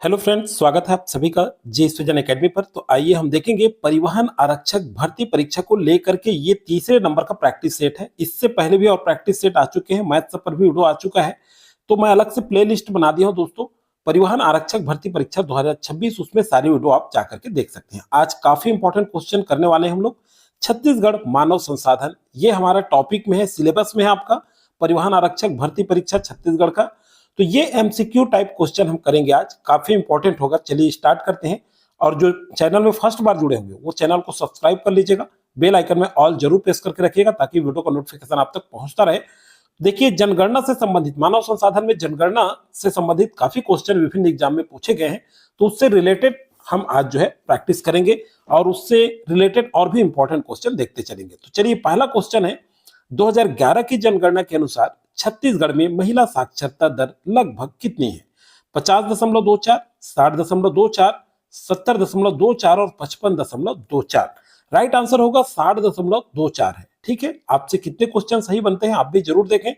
Hello friends, स्वागत है आप सभी का जे सृजन एकेडमी पर। तो आइए हम देखेंगे परिवहन आरक्षक भर्ती परीक्षा को लेकर के ये तीसरे नंबर का प्रैक्टिस सेट है। इससे पहले भी और प्रैक्टिस सेट आ चुके हैं, मैथ्स पर भी वीडियो आ चुका है। तो मैं अलग से प्लेलिस्ट बना दिया हूं दोस्तों, परिवहन आरक्षक भर्ती परीक्षा 2026, उसमें सारी वीडियो आप जाकर के देख सकते हैं। आज काफी इंपॉर्टेंट क्वेश्चन करने वाले हैं हम लोग। छत्तीसगढ़ मानव संसाधन, ये हमारा टॉपिक में है, सिलेबस में है आपका परिवहन आरक्षक भर्ती परीक्षा छत्तीसगढ़ का। तो ये एमसीक्यू टाइप क्वेश्चन हम करेंगे आज, काफी इंपॉर्टेंट होगा। चलिए स्टार्ट करते हैं। और जो चैनल में फर्स्ट बार जुड़े होंगे वो चैनल को सब्सक्राइब कर लीजिएगा, बेल आइकन में ऑल जरूर प्रेस करके रखिएगा ताकि वीडियो का नोटिफिकेशन आप तक पहुंचता रहे। देखिए, जनगणना से संबंधित, मानव संसाधन में जनगणना से संबंधित काफी क्वेश्चन विभिन्न एग्जाम में पूछे गए हैं। तो उससे रिलेटेड हम आज जो है प्रैक्टिस करेंगे और उससे रिलेटेड और भी इंपॉर्टेंट क्वेश्चन देखते चलेंगे। तो चलिए, पहला क्वेश्चन है, 2011 की जनगणना के अनुसार छत्तीसगढ़ में महिला साक्षरता दर लगभग कितनी है? 50.24, 60.24, 70.24 और 55.24। राइट आंसर होगा 60.24 है। ठीक है, आपसे कितने क्वेश्चन सही बनते हैं आप भी जरूर देखें।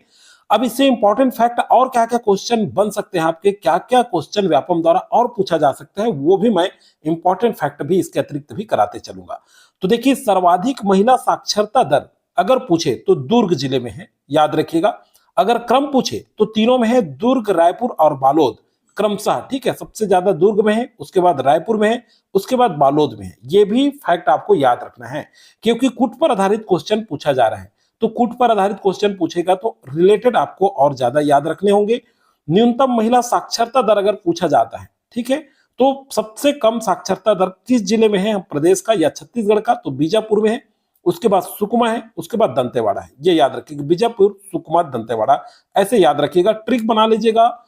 अब इससे इंपॉर्टेंट फैक्ट और क्या क्या क्वेश्चन बन सकते हैं आपके, क्या क्या क्वेश्चन व्यापम द्वारा और पूछा जा सकता है, वो भी मैं इंपॉर्टेंट फैक्ट भी इसके अतिरिक्त भी कराते चलूंगा। तो देखिए, सर्वाधिक महिला साक्षरता दर अगर पूछे तो दुर्ग जिले में है, याद रखिएगा। अगर क्रम पूछे तो तीनों में है, दुर्ग, रायपुर और बालोद क्रमशः। ठीक है, सबसे ज्यादा दुर्ग में है, उसके बाद रायपुर में है, उसके बाद बालोद में है। ये भी फैक्ट आपको याद रखना है क्योंकि कूट पर आधारित क्वेश्चन पूछा जा रहा है। तो कूट पर आधारित क्वेश्चन पूछेगा तो रिलेटेड आपको और ज्यादा याद रखने होंगे। न्यूनतम महिला साक्षरता दर अगर पूछा जाता है, ठीक है, तो सबसे कम साक्षरता दर किस जिले में है, प्रदेश का या छत्तीसगढ़ का? तो बीजापुर में है, उसके बाद सुकमा है, उसके बाद दंतेवाड़ा है। ये याद रखिएगा, बीजापुर, सुकमा, दंतेवाड़ा, ऐसे याद रखिएगा। ट्रिक बना लीजिएगा,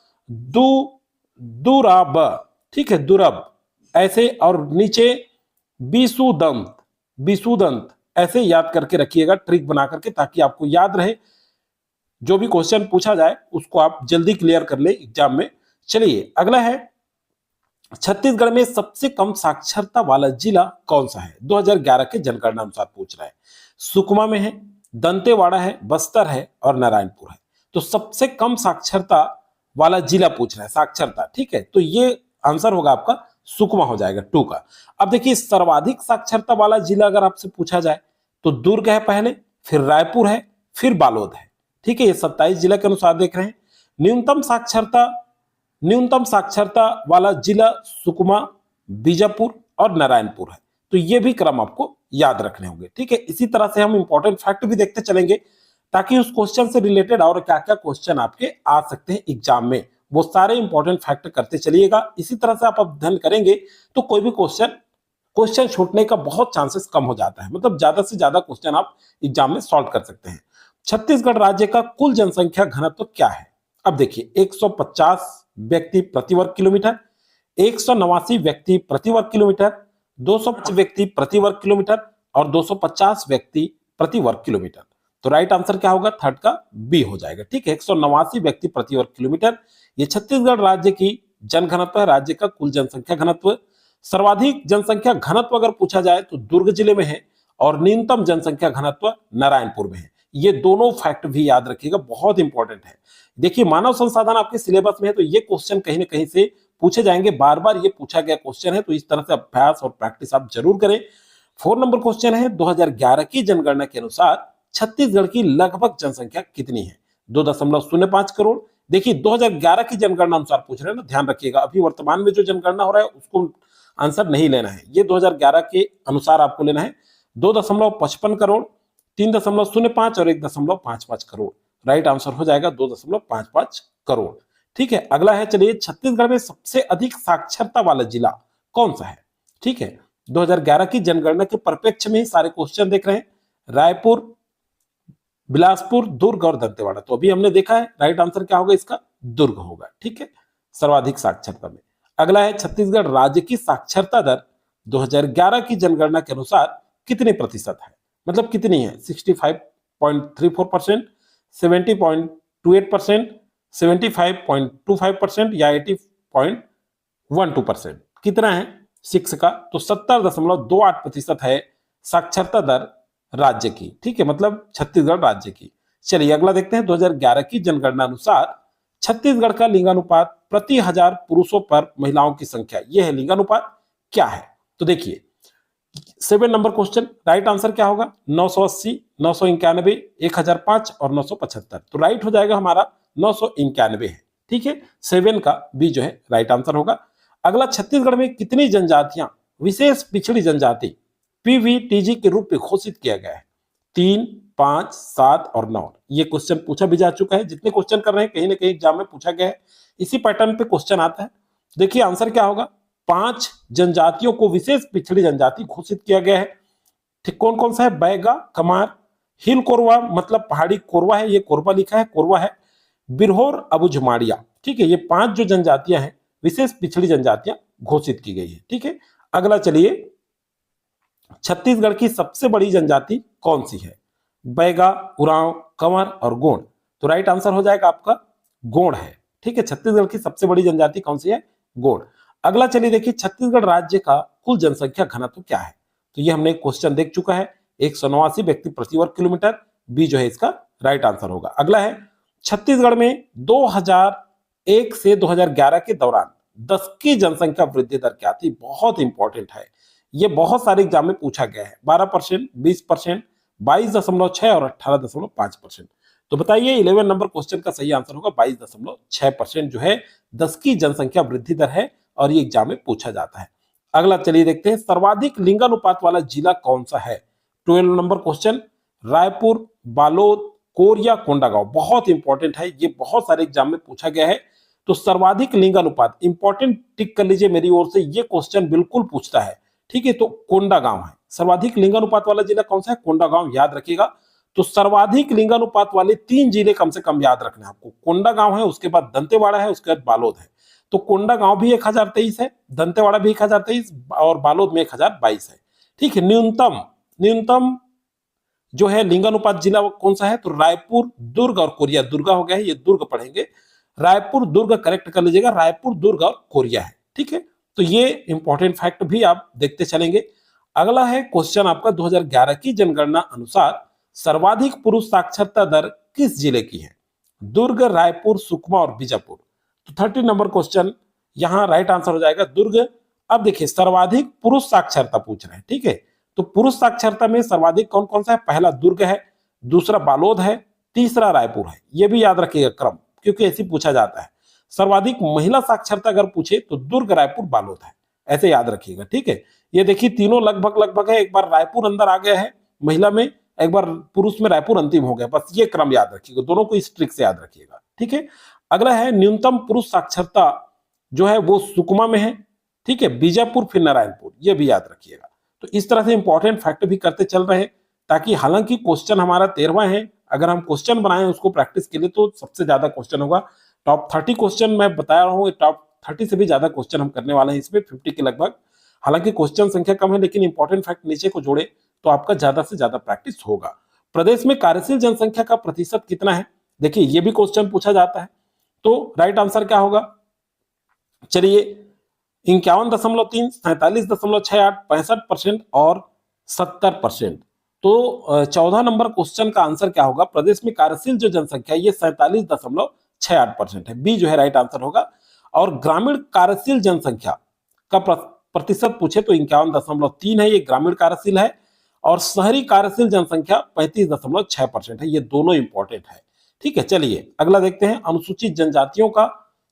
दुराब, ठीक है, दुरब ऐसे, और नीचे बिसुदंत, बिसुदंत ऐसे याद करके रखिएगा, ट्रिक बना करके, ताकि आपको याद रहे, जो भी क्वेश्चन पूछा जाए उसको आप जल्दी क्लियर कर ले एग्जाम में। चलिए, अगला है, छत्तीसगढ़ में सबसे कम साक्षरता वाला जिला कौन सा है? 2011 के जनगणना अनुसार पूछ रहा है। सुकमा में है, दंतेवाड़ा है, बस्तर है और नारायणपुर है। तो सबसे कम साक्षरता वाला जिला पूछ रहा है, साक्षरता। ठीक है, तो ये आंसर होगा आपका सुकमा हो जाएगा 2 का। अब देखिए, सर्वाधिक साक्षरता वाला जिला अगर आपसे पूछा जाए तो दुर्ग है पहले, फिर रायपुर है, फिर बालोद है। ठीक है, ये 27 जिला के अनुसार देख रहे हैं। न्यूनतम साक्षरता वाला जिला सुकमा, बीजापुर और नारायणपुर है। तो ये भी क्रम आपको याद रखने होंगे। ठीक है, इसी तरह से हम इंपॉर्टेंट फैक्ट भी देखते चलेंगे ताकि उस क्वेश्चन से रिलेटेड और क्या क्या क्वेश्चन आपके आ सकते हैं एग्जाम में, वो सारे इंपॉर्टेंट फैक्ट करते चलिएगा। इसी तरह से आप अध्ययन करेंगे तो कोई भी क्वेश्चन छूटने का बहुत चांसेस कम हो जाता है, मतलब ज्यादा से ज्यादा क्वेश्चन आप एग्जाम में सॉल्व कर सकते हैं। छत्तीसगढ़ राज्य का कुल जनसंख्या घनत्व क्या है? अब देखिए, 150 व्यक्ति प्रति वर्ग किलोमीटर, 189 व्यक्ति प्रति वर्ग किलोमीटर, 205 व्यक्ति प्रति वर्ग किलोमीटर और 250 व्यक्ति प्रति वर्ग किलोमीटर। तो राइट आंसर क्या होगा? थर्ड का बी हो जाएगा। ठीक है, 189 व्यक्ति प्रति वर्ग किलोमीटर। ये छत्तीसगढ़ राज्य की जनघनत्व है, राज्य का कुल जनसंख्या घनत्व। सर्वाधिक जनसंख्या घनत्व अगर पूछा जाए तो दुर्ग जिले में है और न्यूनतम जनसंख्या घनत्व नारायणपुर में है। ये दोनों फैक्ट भी याद रखिएगा, बहुत इंपॉर्टेंट है। देखिए, मानव संसाधन आपके सिलेबस में है तो ये क्वेश्चन कहीं ना कहीं से पूछे जाएंगे, बार बार ये पूछा गया क्वेश्चन है, तो इस तरह से अभ्यास और प्रैक्टिस आप जरूर करें। 4 नंबर क्वेश्चन है, 2011 की जनगणना के अनुसार छत्तीसगढ़ की लगभग जनसंख्या कितनी है? 2.05 करोड़। देखिए, 2011 की जनगणना अनुसार पूछ रहे हैं ना, ध्यान रखिएगा। अभी वर्तमान में जो जनगणना हो रहा है उसको आंसर नहीं लेना है, ये 2011 के अनुसार आपको लेना है। 2.55 करोड़, 3.05 और 1.55 करोड़। राइट आंसर हो जाएगा 2.55 करोड़। ठीक है, अगला है, चलिए, छत्तीसगढ़ में सबसे अधिक साक्षरता वाला जिला कौन सा है? ठीक है, 2011 की जनगणना के परिप्रेक्ष में ही सारे क्वेश्चन देख रहे हैं। रायपुर, बिलासपुर, दुर्ग और दंतेवाड़ा। तो अभी हमने देखा है, राइट आंसर क्या होगा इसका? दुर्ग होगा। ठीक है, सर्वाधिक साक्षरता में। अगला है, छत्तीसगढ़ राज्य की साक्षरता दर 2011 की जनगणना के अनुसार कितने प्रतिशत है? मतलब कितनी है? 65.34%, 70.28%, 75.25% या 80.12%? कितना है 6 का? तो 70.28% है साक्षरता दर राज्य की। ठीक है, मतलब छत्तीसगढ़ राज्य की। चलिए, अगला देखते हैं, 2011 की जनगणना अनुसार छत्तीसगढ़ का लिंगानुपात प्रति हजार पुरुषों पर महिलाओं की संख्या, यह है लिंगानुपात क्या है। तो देखिए 7 नंबर क्वेश्चन, राइट आंसर क्या होगा 980, 991, 1005 और 975। तो राइट हो जाएगा हमारा 991 है, ठीक है। 7 का बी जो है राइट आंसर होगा। अगला, छत्तीसगढ़ में कितनी जनजातियां विशेष पिछड़ी जनजाति पीवीटीजी के रूप में घोषित किया गया है? 3, 5, 7 और 9। ये क्वेश्चन पूछा भी जा चुका है, जितने क्वेश्चन कर रहे हैं कहीं ना कहीं एग्जाम में पूछा गया है, इसी पैटर्न पे क्वेश्चन आता है। देखिए आंसर क्या होगा, 5 जनजातियों को विशेष पिछड़ी जनजाति घोषित किया गया है। ठीक, कौन कौन सा है? बैगा, कमार, हिल कोरवा मतलब पहाड़ी कोरवा है, ये कोरवा लिखा है, कोरवा है, बिरहोर, अबुझमाड़िया। ठीक है, ये 5 जो जनजातियां हैं विशेष पिछड़ी जनजातियां घोषित की गई है। ठीक है, अगला चलिए, छत्तीसगढ़ की सबसे बड़ी जनजाति कौन सी है? बैगा, उरांव, कंवर और गोंड। तो राइट आंसर हो जाएगा आपका गोंड है। ठीक है, छत्तीसगढ़ की सबसे बड़ी जनजाति कौन सी है? गोंड। अगला चलिए देखिए, छत्तीसगढ़ राज्य का कुल जनसंख्या घनत्व क्या है? तो ये हमने क्वेश्चन देख चुका है, 189 व्यक्ति प्रति वर्ग किलोमीटर, बी जो है इसका राइट आंसर होगा। अगला है, छत्तीसगढ़ में 2001 से 2011 के दौरान 10 की जनसंख्या वृद्धि दर क्या थी? बहुत इंपॉर्टेंट है, ये बहुत सारे एग्जाम में पूछा गया है। 12%, 20%, 22.6 और 18.5%। तो बताइए 11 नंबर क्वेश्चन का सही आंसर होगा 22.6% जो है 10 की जनसंख्या वृद्धि दर है, और ये एग्जाम में पूछा जाता है। अगला चलिए देखते हैं, सर्वाधिक लिंगानुपात वाला जिला कौन सा है? 12 number question, Raipur, Balod, Korea, Kondagaon. बहुत इंपॉर्टेंट है, ये बहुत सारे एग्जाम में पूछा गया है। तो सर्वाधिक लिंगानुपात इंपॉर्टेंट, टिक कर लीजिए मेरी ओर से, ये क्वेश्चन बिल्कुल पूछता है। ठीक है, तो कोंडागांव है सर्वाधिक लिंगानुपात वाला जिला। कौन सा है? कोंडागांव, याद रखिएगा। तो सर्वाधिक लिंगानुपात वाले 3 जिले कम से कम याद रखना है आपको। कोंडागांव है, उसके बाद दंतेवाड़ा है, उसके बाद बालोद है। तो कोंडागांव भी 1023 है, दंतेवाड़ा भी 1023 और बालोद में 1022 है। ठीक है, न्यूनतम जो है लिंगानुपात जिला कौन सा है? तो रायपुर, दुर्ग और कोरिया। दुर्गा हो गया है, ये दुर्ग पढ़ेंगे, रायपुर दुर्ग करेक्ट कर लीजिएगा, रायपुर, दुर्ग और कोरिया है। ठीक है, तो ये इंपॉर्टेंट फैक्ट भी आप देखते चलेंगे। अगला है क्वेश्चन आपका, 2011 की जनगणना अनुसार सर्वाधिक पुरुष साक्षरता दर किस जिले की है? दुर्ग, रायपुर, सुकमा और बीजापुर। तो 30 नंबर क्वेश्चन, यहां राइट आंसर हो जाएगा दुर्ग। अब देखिए सर्वाधिक पुरुष साक्षरता पूछ रहे हैं। ठीक है, तो पुरुष साक्षरता में सर्वाधिक कौन कौन सा है? पहला दुर्ग है, दूसरा बालोद है, तीसरा रायपुर है। ये भी याद रखिएगा क्रम, क्योंकि ऐसे पूछा जाता है। सर्वाधिक महिला साक्षरता अगर पूछे तो दुर्ग, रायपुर, बालोद है, ऐसे याद रखिएगा। ठीक है, ये देखिए तीनों लगभग है। एक बार रायपुर अंदर आ गया है महिला में, एक बार पुरुष में रायपुर अंतिम हो गया। बस ये क्रम याद रखिएगा, दोनों को इस ट्रिक से याद रखिएगा। ठीक है, अगला है न्यूनतम पुरुष साक्षरता जो है वो सुकमा में है। ठीक है, बीजापुर फिर नारायणपुर, ये भी याद रखिएगा। तो इस तरह से इंपॉर्टेंट फैक्ट भी करते चल रहे हैं, ताकि हालांकि क्वेश्चन हमारा 13वां है, अगर हम क्वेश्चन बनाए उसको प्रैक्टिस के लिए तो सबसे ज्यादा क्वेश्चन होगा। टॉप 30 क्वेश्चन मैं बता रहा हूँ, टॉप 30 से भी ज्यादा क्वेश्चन हम करने वाले हैं इसमें, 50 के लगभग। हालांकि क्वेश्चन संख्या कम है, लेकिन इंपॉर्टेंट फैक्ट नीचे को जोड़े तो आपका ज्यादा से ज्यादा प्रैक्टिस होगा। प्रदेश में कार्यशील जनसंख्या का प्रतिशत कितना है? देखिए ये भी क्वेश्चन पूछा जाता है। तो राइट आंसर क्या होगा? चलिए 51.3, 47.68, 65% और 70%। तो 14 नंबर क्वेश्चन का आंसर क्या होगा? प्रदेश में कार्यशील जो जनसंख्या ये 47.68% है, बी जो है राइट आंसर होगा। और ग्रामीण कार्यशील जनसंख्या का प्रतिशत पूछे तो 51.3 है, ये ग्रामीण कार्यशील है। और शहरी कार्यशील जनसंख्या 35.6% है, ये दोनों इंपॉर्टेंट है। ठीक है, चलिए अगला देखते हैं, अनुसूचित जनजातियों का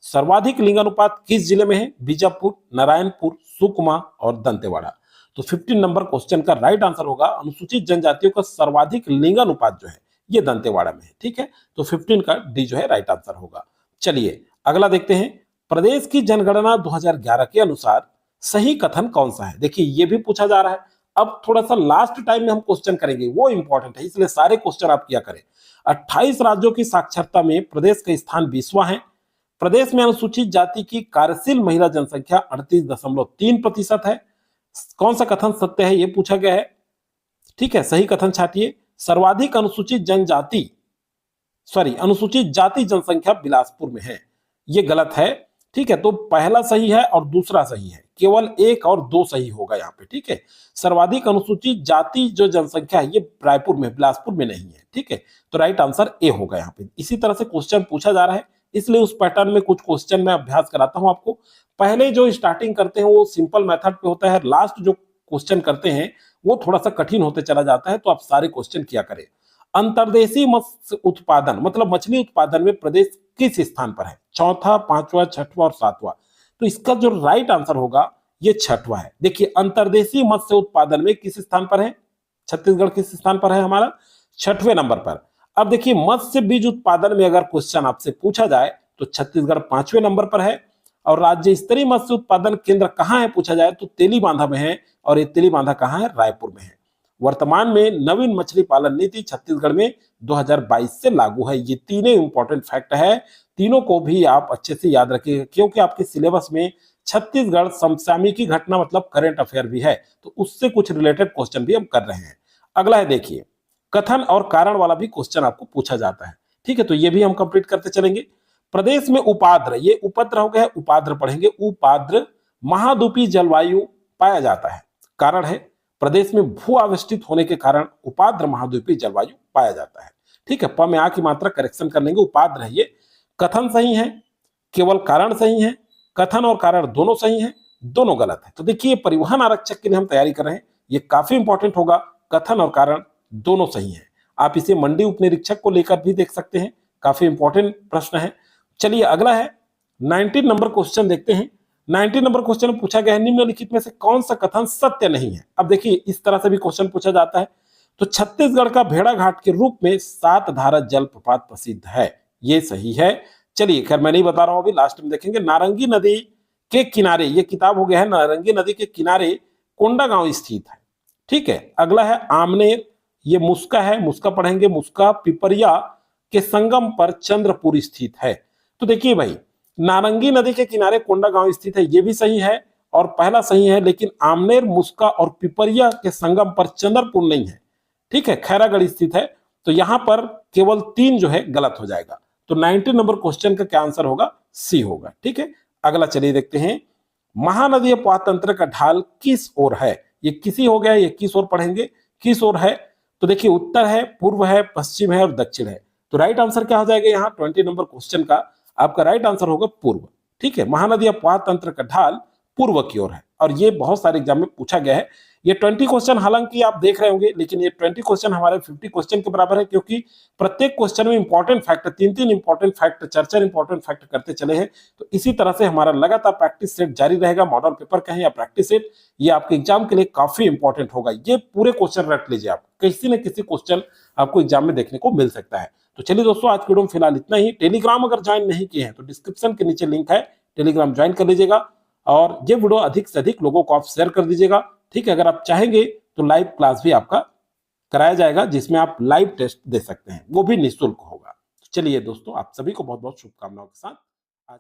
सर्वाधिक लिंगानुपात किस जिले में है? बीजापुर, नारायणपुर, सुकमा और दंतेवाड़ा। तो 15 नंबर क्वेश्चन का राइट आंसर होगा, अनुसूचित जनजातियों का सर्वाधिक लिंगानुपात जो है ये दंतेवाड़ा में है। ठीक है, तो 15 का डी जो है राइट आंसर होगा। चलिए अगला देखते हैं, प्रदेश की जनगणना 2011 के अनुसार सही कथन कौन सा है? देखिए ये भी पूछा जा रहा है। अब थोड़ा सा लास्ट टाइम में हम क्वेश्चन करेंगे, वो इंपॉर्टेंट है, इसलिए सारे क्वेश्चन आप किया करें। 28 राज्यों की साक्षरता में प्रदेश का स्थान 20वां है। प्रदेश में अनुसूचित जाति की कार्यशील महिला जनसंख्या 38.3% है। कौन सा कथन सत्य है, यह पूछा गया है। ठीक है, सही कथन छाटिए। सर्वाधिक अनुसूचित जाति जनसंख्या बिलासपुर में है, यह गलत है। ठीक है, तो पहला सही है और दूसरा सही है, केवल 1 और 2 सही होगा यहाँ पे। ठीक है, सर्वाधिक अनुसूचित जाति जो जनसंख्या है ये रायपुर में, बिलासपुर में नहीं है। ठीक है, तो राइट आंसर ए होगा यहाँ पे। इसी तरह से क्वेश्चन पूछा जा रहा है, इसलिए उस पैटर्न में कुछ क्वेश्चन मैं अभ्यास कराता हूं आपको। पहले जो स्टार्टिंग करते हैं वो सिंपल मेथड पे होता है, लास्ट जो क्वेश्चन करते हैं वो थोड़ा सा कठिन होते चला जाता है, तो आप सारे क्वेश्चन किया करें। अंतर्देशीय मत्स्य उत्पादन मतलब मछली उत्पादन में प्रदेश किस स्थान पर है? चौथा, पांचवा, छठवां और सातवां। तो इसका जो राइट आंसर होगा ये छठवां है। देखिए अंतर्देशीय मत्स्य उत्पादन में किस स्थान पर है? छत्तीसगढ़ किस स्थान पर है हमारा? छठवें नंबर पर। अब देखिए मत्स्य बीज उत्पादन में अगर क्वेश्चन आपसे पूछा जाए तो छत्तीसगढ़ 5वें नंबर पर है। और राज्य स्तरीय मत्स्य उत्पादन केंद्र कहां है पूछा जाए तो तेलीबांधा में है, और ये तेलीबांधा कहां है? रायपुर में है। वर्तमान में नवीन मछली पालन नीति छत्तीसगढ़ में 2022 से लागू है। ये तीनों इंपॉर्टेंट फैक्ट है, तीनों को भी आप अच्छे से याद रखिएगा, क्योंकि आपके सिलेबस में छत्तीसगढ़ समसामयिकी घटना मतलब करंट अफेयर भी है, तो उससे कुछ रिलेटेड क्वेश्चन भी हम कर रहे हैं। अगला है देखिए, कथन और कारण वाला भी क्वेश्चन आपको पूछा जाता है। ठीक है, तो ये भी हम कंप्लीट करते चलेंगे। प्रदेश में उपाद्र, ये उपद्र हो गया, उपाद्र पढ़ेंगे। उपाद्र महाद्वीपीय जलवायु पाया जाता है। कारण है प्रदेश में भू आविष्टित होने के कारण उपाद्र महाद्वीपीय जलवायु पाया जाता है। ठीक है, प में आ की मात्रा करेक्शन कर लेंगे, उपाद्र है ये। कथन सही है, केवल कारण सही है। कथन और कारण दोनों सही है, दोनों गलत है। तो देखिए परिवहन आरक्षक के लिए हम तैयारी कर रहे हैं, ये काफी इंपॉर्टेंट होगा। कथन और कारण दोनों सही है। आप इसे मंडी उपनिरीक्षक को लेकर भी देख सकते हैं, काफी इंपॉर्टेंट प्रश्न है। चलिए अगला है 19 नंबर क्वेश्चन देखते हैं। 19 नंबर क्वेश्चन में पूछा गया है निम्नलिखित में से कौन सा कथन सत्य नहीं है? अब देखिए इस तरह से भी क्वेश्चन पूछा जाता है। तो छत्तीसगढ़ का भेड़ाघाट के रूप में 7 धारा जलप्रपात प्रसिद्ध है, ये सही है। चलिए खैर मैं नहीं बता रहा हूं, अभी लास्ट में देखेंगे। नारंगी नदी के किनारे, ये किताब हो गया है, नारंगी नदी के किनारे कोंडागांव स्थित है। ठीक है, अगला है आमनेर, ये मुस्का है, मुस्का पढ़ेंगे। मुस्का पिपरिया के संगम पर चंद्रपुर स्थित है। तो देखिए भाई नारंगी नदी के किनारे कोंडागांव स्थित है, ये भी सही है और पहला सही है, लेकिन आमनेर, मुस्का और पिपरिया के संगम पर चंद्रपुर नहीं है। ठीक है, खैरागढ़ स्थित है। तो यहां पर केवल 3 जो है गलत हो जाएगा। तो 19 नंबर क्वेश्चन का क्या आंसर होगा? सी होगा। ठीक है, अगला चलिए देखते हैं। महानदीय प्रवाह तंत्र का ढाल किस ओर है? ये किसी हो गया, ये किस ओर पढ़ेंगे, किस ओर है? तो देखिए उत्तर है, पूर्व है, पश्चिम है और दक्षिण है। तो राइट आंसर क्या हो जाएगा यहाँ 20 नंबर क्वेश्चन का? आपका राइट आंसर होगा पूर्व। ठीक है, महानदीय प्रवाह तंत्र का ढाल पूर्व की ओर है, और ये बहुत सारे एग्जाम में पूछा गया है। ये 20 क्वेश्चन हालांकि आप देख रहे होंगे, लेकिन ये 20 क्वेश्चन हमारे 50 क्वेश्चन के बराबर है, क्योंकि प्रत्येक क्वेश्चन में important fact, 3-3 important fact, 4-4 important fact करते चले हैं। तो इसी तरह से हमारा लगातार प्रैक्टिस सेट जारी रहेगा। मॉडल पेपर कहें या प्रैक्टिस सेट, ये आपके एग्जाम के लिए काफी इंपॉर्टेंट होगा। ये पूरे क्वेश्चन रट लीजिए, आप किसी न किसी क्वेश्चन आपको एग्जाम में देखने को मिल सकता है। तो चलिए दोस्तों, आज की वीडियो में फिलहाल इतना ही। टेलीग्राम अगर ज्वाइन नहीं किए हैं तो डिस्क्रिप्शन के नीचे लिंक है, टेलीग्राम ज्वाइन कर लीजिएगा, और ये वीडियो अधिक से अधिक लोगों को आप शेयर कर दीजिएगा। ठीक है, अगर आप चाहेंगे तो लाइव क्लास भी आपका कराया जाएगा, जिसमें आप लाइव टेस्ट दे सकते हैं, वो भी निःशुल्क होगा। चलिए दोस्तों, आप सभी को बहुत बहुत शुभकामनाओं के साथ आज